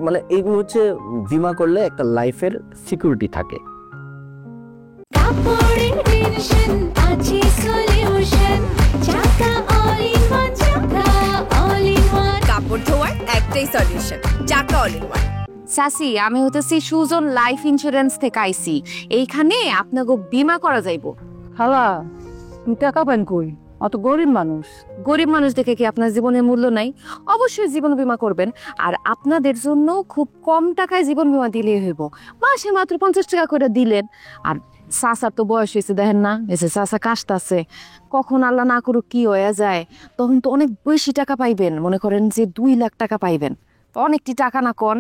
S10: মানে এইগুলো হচ্ছে বীমা করলে একটা লাইফের সিকিউরিটি থাকে।
S1: কাপড়ের টেনশন আছে সলিউশন চাকা অল ইন ওয়ান চাকা অল ইন ওয়ান
S8: কাপড় ধোয়ার একটাই সলিউশন, চাকা অল ইন ওয়ান।
S2: চাচি আমি হতেছি সুজন লাইফ ইন্স্যুরেন্স থেকে আইছি, এইখানে আপনাকে বীমা করা যাইব।
S11: খালা তুমি টাকা পান কই? অত গরিব মানুষ।
S2: গরিব মানুষ দেখে কি আপনার জীবনের মূল্য নাই? অবশ্যই জীবন বীমা করবেন, আর আপনাদের জন্য খুব কম টাকায় জীবন বীমা দিলেই হইব। মাসে মাত্র 50 টাকা করে দিলেন। আর চাচার তো বয়স হয়েছে, দেখেন না এসে চাচা কাশতাছে, কখন আল্লাহ না করুক কি হয়ে যায়, তখন তো অনেক বেশি টাকা পাইবেন, মনে করেন যে 2 লাখ টাকা পাইবেন, তো অনেকটি টাকা না কোন।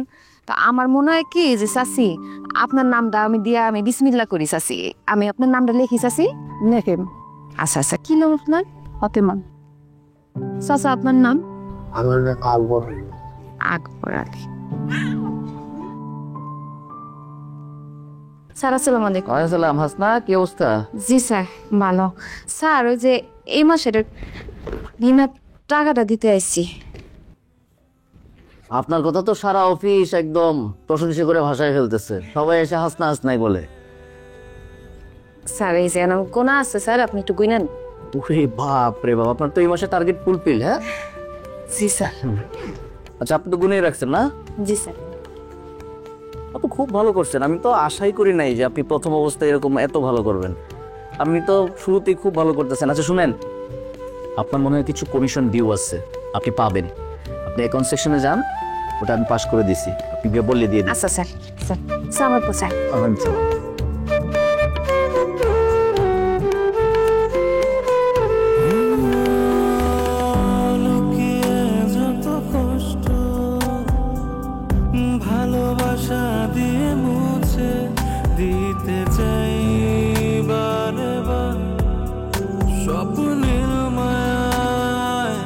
S2: তা আমার মনে হয় কি যে চাচি আপনার নামটা আমি বিসমিল্লাহ করি চাচি, আমি আপনার নামটা লিখি চাচি।
S11: নেকেম
S2: আচ্ছা আচ্ছা, কি নাম আপনার?
S11: ফাতেমা।
S2: চাচা আপনার নাম?
S4: আমার নাম আকবর।
S2: আকবর আলী। স্যার আসসালামু আলাইকুম।
S10: ওয়ালাইকুম হাসনা, কি অবস্থা?
S2: জি স্যার ভালো। স্যার ওই যে এই মাসের বিমার টাকাটা দিতে আসছি।
S10: আপনার কথা তো সারা অফিস একদম প্রশংসা করে ভাষায় ফেলতেছে, সবাই এসে হাসনা হাসনাই বলে।
S2: স্যার এই যে নাম কোনা আছে স্যার, আপনি একটু গুনেন।
S10: ওরে বাপ রে বাপ, আপনার তো এই মাসে টার্গেট ফুলফিল। হ্যাঁ
S2: জি স্যার।
S10: আচ্ছা, আপনি তো গুনে রাখছেন না?
S2: জি স্যার।
S10: আপনি খুব ভালো করছেন, আমি তো আশাই করি নাই যে আপনি প্রথম অবস্থায় এরকম এত ভালো করবেন। আপনি তো শুরুতেই খুব ভালো করতেছেন। আচ্ছা শুনেন, আপনার মনে হয় কিছু কমিশন ডিউ আছে, আপনি পাবেন। আপনি অ্যাকাউন্ট সেকশনে যান, ওটা আমি পাস করে দিছি, আপনি গিয়ে বলে দিয়ে দিন।
S2: আচ্ছা স্যার। স্যার সালাম স্যার।
S5: ভালোবাসা দিয়ে মুছে দিতে চাই বারে বার স্বপ্নের মায়ায়,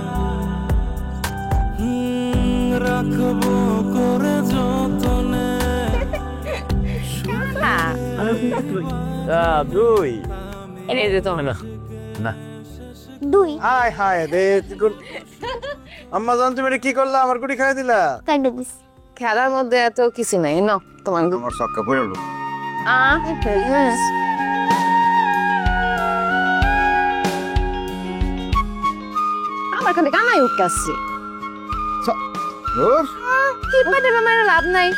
S5: রাখবো করে যতনে।
S3: দুই
S2: এনে দিতে হবে না।
S3: না
S6: দুই
S4: হাই হাই রে, আম্মা জান তুমি এটা কি করলা? আমার গুটি খাই দিলা।
S6: কাটে দিস।
S2: খেলার মধ্যে এত কিছু নাই না তোমার।
S4: আমার সক্কা পড়ে গেল।
S2: আমার কাছে কানাই উঠে আসছে,
S4: রোজ
S2: কি পেটে মেরে লাভ নাই।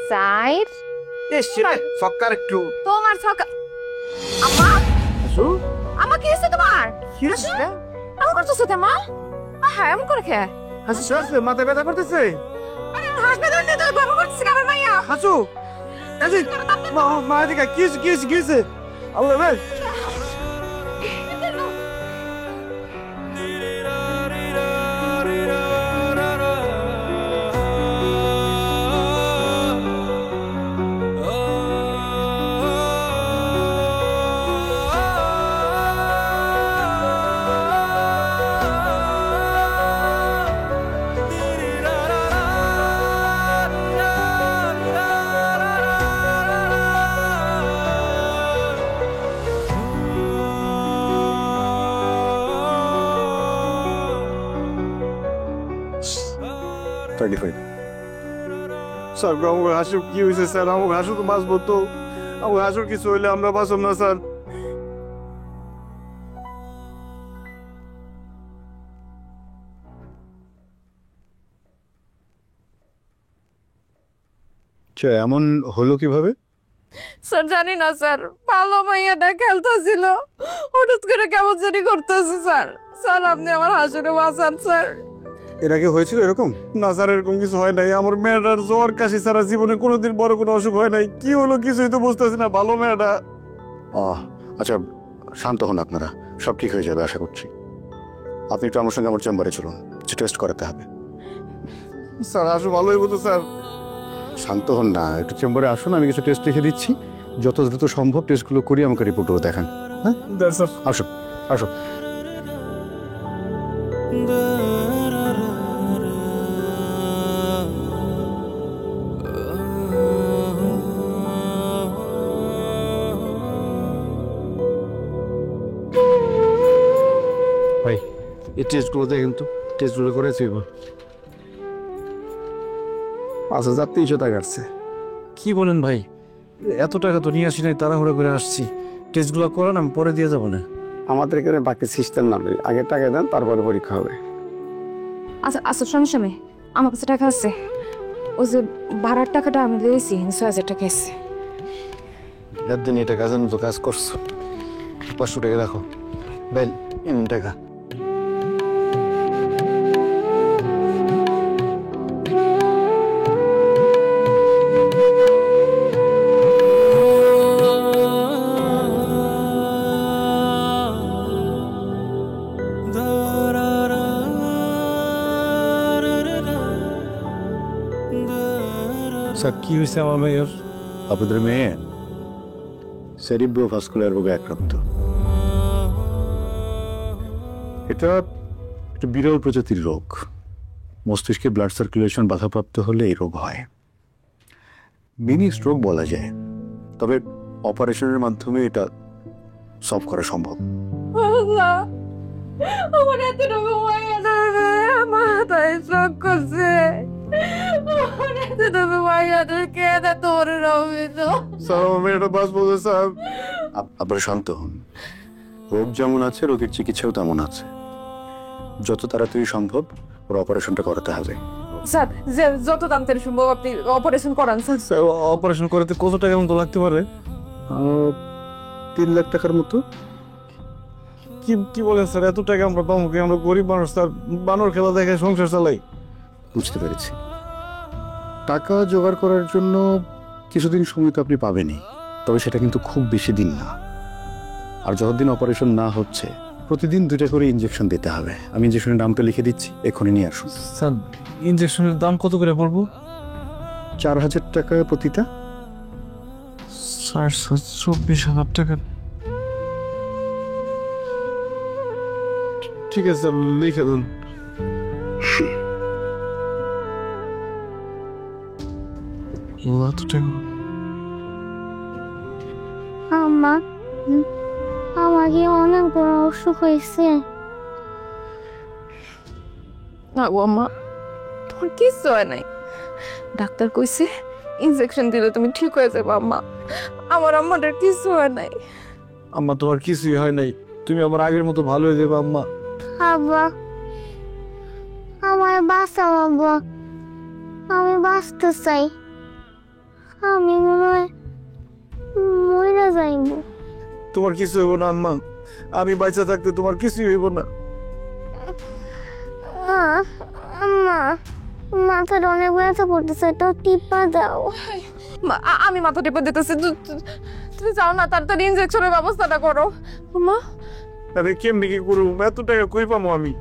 S2: সাইড
S4: এস সক্কার একটু
S2: তোমার ছকা। আম্মা আম্মা কি হয়েছে তোমার? এমন করতেছো মা? হ্যাঁ এমন করে খেয়ে
S4: হাসু সরছে, মাথা ব্যথা করতেছে।
S2: হাসপাতাল নিয়ে তো বাবা করতেছে আমার মাইয়া।
S4: হাসু এই মা এদিকে কি হয়েছে? আল্লাহ ভাই স্যার আমার হাসু কি হয়েছে স্যার? আমার হাসু তো বাঁচবো তো? আমার হাসুর কিছু হইলে আমরা বাঁচব না স্যার। এমন হলো কিভাবে?
S2: স্যার জানি না স্যার, ভালো মাইয়াটা খেলতেছিল, হঠাৎ করে কেমন জানি করতেছে স্যার। স্যার আপনি আমার হাসুরে বাঁচান স্যার।
S4: এর আগে হয়েছিল এরকম? না স্যার এরকম কিছু হয় নাই। আমার মেয়েটার জ্বর কাশি ছাড়া জীবনে কোনোদিন বড় কোনো অসুখ হয় নাই। কি হলো কিছুই তো বুঝতেছি না। ভালো মেয়েটা।
S12: আচ্ছা শান্ত হন আপনারা, সব ঠিক হয়ে যাবে আশা করছি। আপনি একটু আমার সঙ্গে আমার চেম্বারে চলুন, কিছু টেস্ট করাতে হবে।
S4: স্যার আসো ভালো হইব তো স্যার।
S12: শান্ত হন না, একটু চেম্বারে আসুন, আমি কিছু টেস্ট লিখে দিচ্ছি। যত দ্রুত সম্ভব টেস্টগুলো করি, আমাকে রিপোর্টও দেখান। হ্যাঁ আসুন আসুন।
S4: ভাই এই টেস্টগুলো দেখেন তো, টেস্টগুলো করেছি। 5,300 টাকা আসছে।
S3: কি বলেন ভাই? এত টাকা তো নিয়ে আসি নাই, তাড়াহুড়ো করে আসছি। টেস্টগুলো করান, আমি পরে দিয়ে যাবো না।
S12: আমাদের এখানে বাকি সিস্টেম না, আগে টাকা দেন তারপরে পরীক্ষা হবে।
S2: আচ্ছা আচ্ছা, সমস্যা নেই, আমার কাছে টাকা আছে। ওই যে ভাড়ার টাকাটা আমি দিয়েছি, 6,000 টাকা আছে।
S12: দিন এটা কাজের মতো কাজ করছো, 500 টাকা রাখো। বেল টাকা
S4: স্যার কি হয়েছে আমার মেয়ের?
S12: আপনাদের মেয়ে সেরিব্রোভাস্কুলার রোগে আক্রান্ত। এটা একটা বিরল প্রজাতির রোগ। মস্তিষ্কে ব্লাড সার্কুলেশন বাধাপ্রাপ্ত হলে এই রোগ হয়। মিনি স্ট্রোক বলা যায়, তবে অপারেশনের মাধ্যমে এটা সলভ করা সম্ভব।
S2: আমার এতটুকু মাথায় স্ট্রোক করছে।
S12: আপনারা শান্ত হন। রোগ যেমন আছে, রোগের চিকিৎসাও তেমন আছে। যত তাড়াতাড়ি সম্ভব ওর অপারেশনটা করাতে হবে।
S2: স্যার, যত তাড়াতাড়ি সম্ভব আপনি অপারেশন করান।
S4: স্যার অপারেশন করতে কত টাকা মতো লাগতে পারে?
S12: 3 লাখ টাকার মতো।
S4: কি কি বলেন স্যার? এত টাকা আমরা পাবো কি? আমরা গরিব মানুষ স্যার, বানর খেলা দেখে সংসার চালাই।
S12: বুঝতে পেরেছি। টাকা জোগাড় করার জন্য কিছুদিন সময় তো আপনি পাবেনই, তবে সেটা কিন্তু খুব বেশি দিন না। আর যতদিন অপারেশন না হচ্ছে প্রতিদিন 2টা করে ইঞ্জেকশন দিতে হবে। আমি ইঞ্জেকশনের দামটা লিখে দিচ্ছি, এক্ষুনি নিয়ে আসুন।
S4: স্যার ইঞ্জেকশনের দাম কত করে পড়বো?
S12: 4,000 টাকা প্রতিটা।
S4: 24,000 টাকা। ঠিক আছে স্যার, লিখে দিন।
S6: আমাকে অনেক বড় অসুখ হয়েছে।
S2: না গো আম্মা, তোমার কিচ্ছু হয় নাই। ডাক্তার কইছে ইনজেকশন দিলে তুমি ঠিক হয়ে যাবে আম্মা। আমার আম্মাটার কিচ্ছু হয় নাই।
S4: আম্মা তোমার কিছুই হয় নাই, তুমি আমার আগের মতো ভালো হয়ে যাবে আম্মা।
S6: আব্বা, আমার বাঁচাও আব্বা, আমি বাঁচতে চাই। আমি মনে হয় মরে যাইব।
S4: তোমার কিছু হইব না আম্মা, আমি বাঁচা থাকতে তোমার কিছুই হইব না।
S6: আম্মা, মাথার অনেক ব্যথা করতেছে, এটাও টিপা দাও।
S2: আমি মাথা টিপে দিতেছি, তুমি যাও না, তাড়াতাড়ি ইনজেকশনের ব্যবস্থাটা করো। আম্মা,
S4: আরে কেমনি কি করবো? এত টাকা কই পাবো আমি?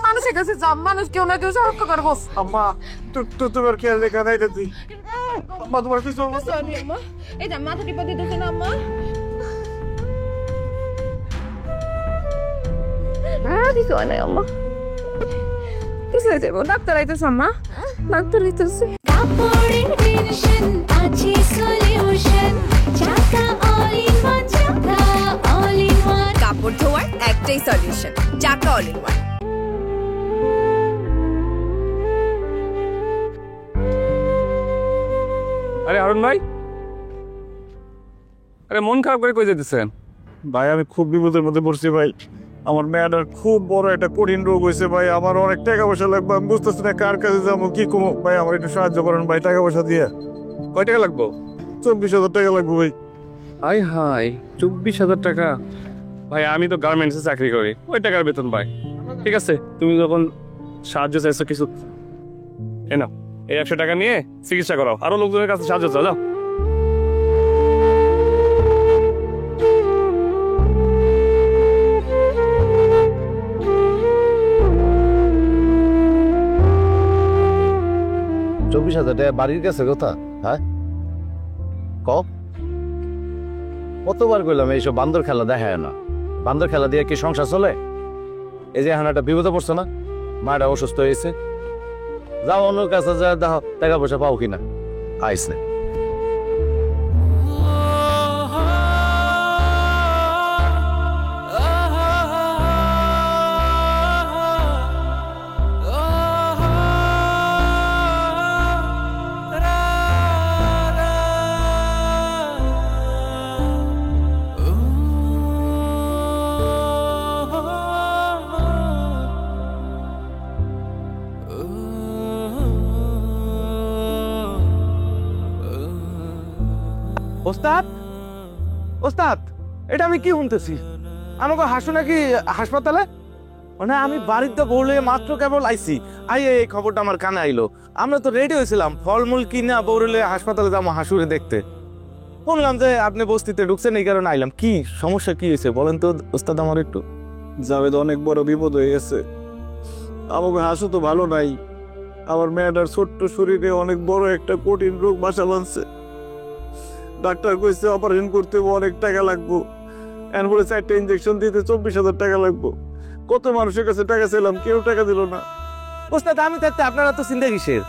S2: মানুষের কাছে যাও, মানুষ কেউ না কেউ সাহায্য করবো।
S4: আম্মা তোমার খেয়াল রেখা নাই তুই। আম্মা তোমার কিছু অবস্থা নেই।
S2: আম্মা, এই যে মাথা টিপে দিতেছে না আম্মা। কিছু হয় নাই আম্মা, কিছু হয়ে যাবো। ডাক্তার আইতেছে আম্মা, ডাক্তার আইতেছে।
S1: কাপড়ের টেনশন আছে সলিউশন, চাকা অল ইন ওয়ান, চাকা অল ইন ওয়ান।
S8: কাপড় ধোয়ার একটাই সলিউশন, চাকা অল ইন ওয়ান।
S5: আরে অরুণ ভাই, আরে মন খারাপ করে কই যেতেছেন?
S4: ভাই আমি খুব বিপদের মধ্যে পড়ছি ভাই। আমার মেয়েটার খুব বড় একটা কঠিন রোগ হয়েছে ভাই। আমার অনেক টাকা পয়সা লাগবে, আমি বুঝতেছি না কার কাছে যাবো, কি কমো। ভাই আমার একটু সাহায্য করেন ভাই, টাকা পয়সা দিয়ে।
S5: কয় টাকা লাগবো?
S4: 24,000 টাকা লাগবে ভাই।
S5: হাই হাই, 24,000 টাকা? ভাই আমি তো গার্মেন্টসে চাকরি করি, ওই টাকার বেতন পাই। ঠিক আছে, তুমি যখন সাহায্য চাইছো কিছু, এ নাও, এই 100 টাকা নিয়ে চিকিৎসা করাও। আরো লোকজনের কাছে সাহায্য চাও, যাও।
S10: টাকা বাড়ির কাছে কথা, হ্যাঁ কতবার কইলাম এইসব বান্দর খেলা দেখায় না। বান্দর খেলা দিয়ে কি সংসার চলে? এই যে হানাটা বিপদে পড়ছে না, মাটা অসুস্থ হয়েছে, যাও অন্য কাছে যা দেখো টাকা পয়সা পাও কিনা। আইস না
S5: ওস্তাদ ওস্তাদ, এটা আমি কি শুনতেছি? আমাকে হাসু নাকি হাসপাতালে? মানে আমি বাড়িতে বউলে মাত্র কেবল আইছি, এই খবরটা আমার কানে আইলো। আমরা তো রেডি হয়েছিলাম ফলমূল কিনা বউলে হাসপাতালে যাবো হাসুরে দেখতে। শুনলাম যে আপনি বস্তিতে ঢুকছেন, এই কারণে আইলাম। কি সমস্যা কি হয়েছে বলেন তো ওস্তাদ আমার একটু।
S4: জাভেদ, অনেক বড় বিপদ হয়ে গেছে। আমাকে হাসু তো ভালো নাই। আমার মেয়েটার ছোট্ট শরীরে অনেক বড় একটা কঠিন রোগ বাসা বাঁধছে। ডাক্তার কইছে অপারেশন করতে অনেক টাকা লাগবো, এরপরে 4টা ইঞ্জেকশন দিতে 24,000 টাকা লাগবো। কত মানুষের কাছে টাকা চাইলাম, কেউ টাকা দিল না।
S5: ওস্তাদ আমি থাকতে আপনারা তো চিন্তা কিসের?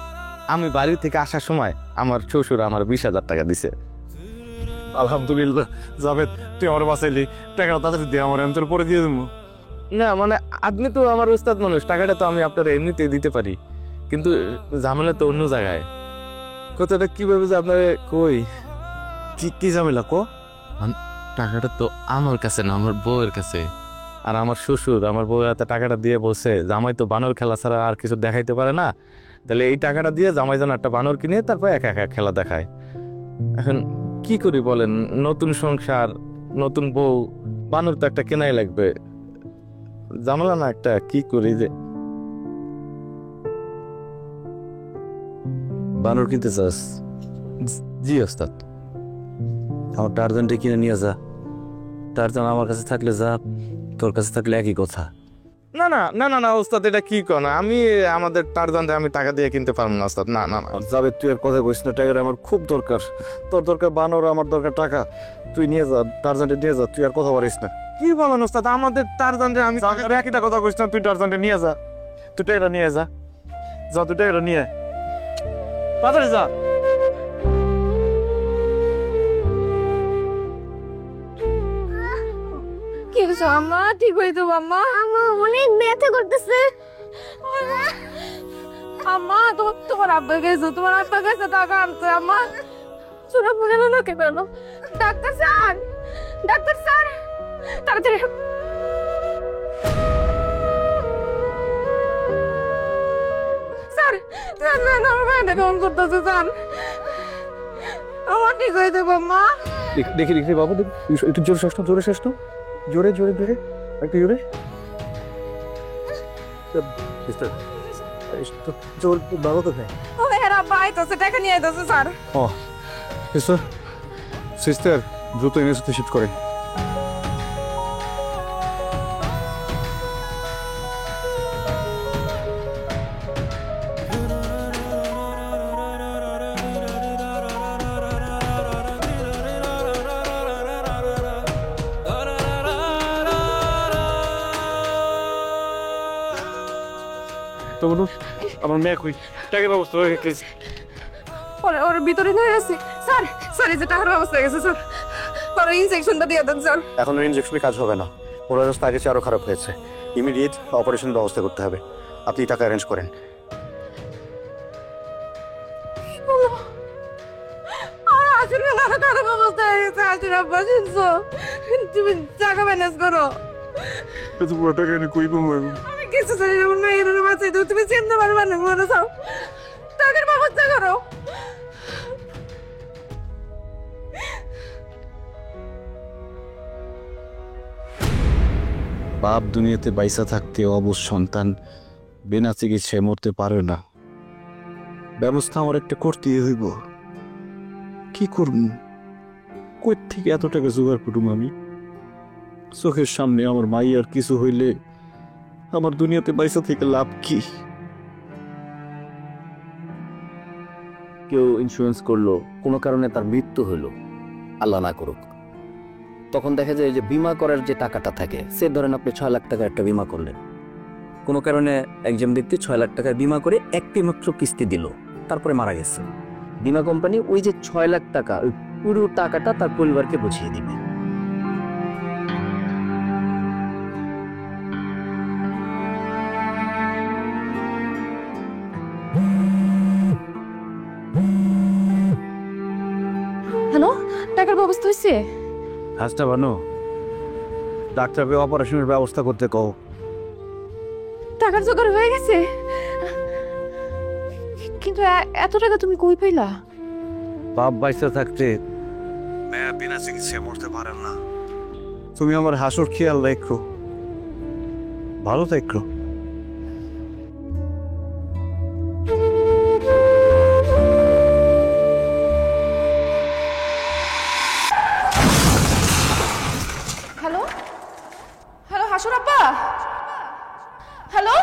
S5: আমি বাড়ি থেকে আসার সময় আমার শ্বশুর আমার 20,000 টাকা দিছে।
S4: আলহামদুলিল্লাহ। জাভেদ, তুই আমার বাঁচাইলি, টাকাটা তাড়াতাড়ি দিয়ে আমার, আমি তোর পরে দিয়ে দেবো।
S5: না মানে আপনি তো আমার ওস্তাদ মানুষ, টাকাটা তো আমি আপনার এমনিতে দিতে পারি, কিন্তু ঝামেলা তো অন্য জায়গায়। কথাটা কিভাবে যে আপনার কই?
S4: কি ঝামেলা কো?
S7: টাকাটা তো আমার কাছে না, আমার বউয়ের কাছে।
S5: আর আমার শ্বশুর আমার বউ হাতে টাকাটা দিয়ে বলছে জামাই তো বানর খেলা ছাড়া আর কিছু দেখাইতে পারে না, তাহলে এই টাকাটা দিয়ে জামাই যেন একটা বানর কিনে তারপর একা একা খেলা দেখায়। এখন কি করি বলেন? নতুন সংসার, নতুন বউ, বানর তো একটা কেনাই লাগবে। জামালা না একটা, কি করি যে।
S10: বানর কিনতে চাস?
S5: জি ওস্তাদ।
S10: আমার টারজানটা কিনে নিয়ে যা। টারজান আমার কাছে থাকলে যা, তোর কাছে থাকলে একই কথা।
S5: না না না না না ওস্তাদ, এটা কি কনা? আমি আমাদের টারজানটা আমি টাকা দিয়ে কিনতে পারবো না ওস্তাদ। না না না
S4: জাভেদ, তুই আর কথা কইস না, টাকাটা আমার খুব দরকার। তোর দরকার বানর, আমার দরকার টাকা। তুই নিয়ে যা, টারজানটা নিয়ে যা, তুই আর কথা বলিস না।
S5: কি বলেন ওস্তাদ? আমাদের টারজানটা আমি
S4: একইটা কথা কইস না, তুই টারজানটা নিয়ে যা। তুই টাকাটা নিয়ে যা, যা তুই টাকাটা নিয়ে তাড়াতাড়ি যা।
S2: কি হয়েছে আম্মা? ঠিক হয়ে যাবো আম্মা।
S6: আমার অনেক ব্যথা করতেছে।
S2: আম্মা তোমার আব্বা গেছে, তোমার আব্বা গেছে টাকা আনতে। আম্মা শোনা মনে হলো কে বেরোলো? ডাক্তার স্যার, ডাক্তার স্যার তাড়াতাড়ি। স্যার স্যার আমার মেয়েটা কেমন করতেছে স্যার? আমার ঠিক হয়ে যাবো আম্মা।
S12: দেখি দেখি বাবু, দেখি একটু জোরে শ্বাস নাও, জোরে শ্বাস নাও, জোরে জোরে জোরে, একটু জোরে। জোর বাবা কোথায়?
S2: ও এরা বাইতেছে, টাকা নিয়ে আইতেছে স্যার।
S12: ও সিস্টার, সিস্টার দ্রুত এনএসতে শিফট করে।
S4: তো বলুন, আমার মেয়ে কই? টাকার ব্যবস্থা হয়ে গেছে।
S2: ওর ভিতরে নিয়ে গেছি স্যার। স্যার এই যে টাকার ব্যবস্থা হয়ে গেছে স্যার, ওর ইনজেকশনটা দিয়ে দেন স্যার।
S12: এখন ইনজেকশনে কাজ হবে না, ওর অবস্থা আগে চেয়ে আরো খারাপ হয়েছে। ইমিডিয়েট অপারেশন ব্যবস্থা করতে হবে। আপনি টাকা অ্যারেঞ্জ করেন।
S2: আসলে খারাপ অবস্থা হয়ে গেছে। আসলে আব্বা শুনছো, তুমি টাকা ম্যানেজ করো।
S4: এত বড় টাকা এনে কই পাবো এখন?
S2: আমি কিছু জানি না, আমার মেয়ের বাঁচাই দাও, তুমি চিনতে পারবে না। মনে চাও টাকার ব্যবস্থা করো।
S12: বাপ দুনিয়াতে বাইসা থাকতে অবশ সন্তান বিনা চিকিৎসায় মরতে পারে না। ব্যবস্থা আমার একটা করতেই হইব। কি করব? কই থেকে এত টাকা জোগাড় করুম আমি? চোখের সামনে আমার মাই আর কিছু হইলে আমার দুনিয়াতে বাইসা থেকে লাভ কি?
S10: কেউ ইন্স্যুরেন্স করলো, কোনো কারণে তার মৃত্যু হলো, আল্লাহ না করুক, তখন দেখা যায় যে বিমা করার যে টাকাটা থাকে, সে ধরেন আপনি 6 লাখ টাকা একটা বিমা করলেন, কোনো কারণে একজন ব্যক্তি 6 লাখ টাকার বিমা করে একটি মাত্র কিস্তি দিল, তারপরে মারা গেছে। বিমা কোম্পানি ওই যে 6 লাখ টাকা, ওই পুরো টাকাটা তার পরিবারকে বুঝিয়ে দিবে।
S2: হ্যালো, টাকার ব্যবস্থা হয়েছে?
S12: হাসটা বানো, ডাক্তারকে অপারেশনের ব্যবস্থা করতে কও।
S2: টাকার জোগাড় হয়ে গেছে, কিন্তু এত টাকা তুমি কই পাইলা?
S5: বাপ বাইসা থাকতে
S4: মেয়া বিনা চিকিৎসায় মরতে পারেন না। তুমি আমার হাসুর খেয়াল রাখো, ভালো থাকো।
S8: হ্যালো হ্যালো হাসুর আব্বা, হ্যালো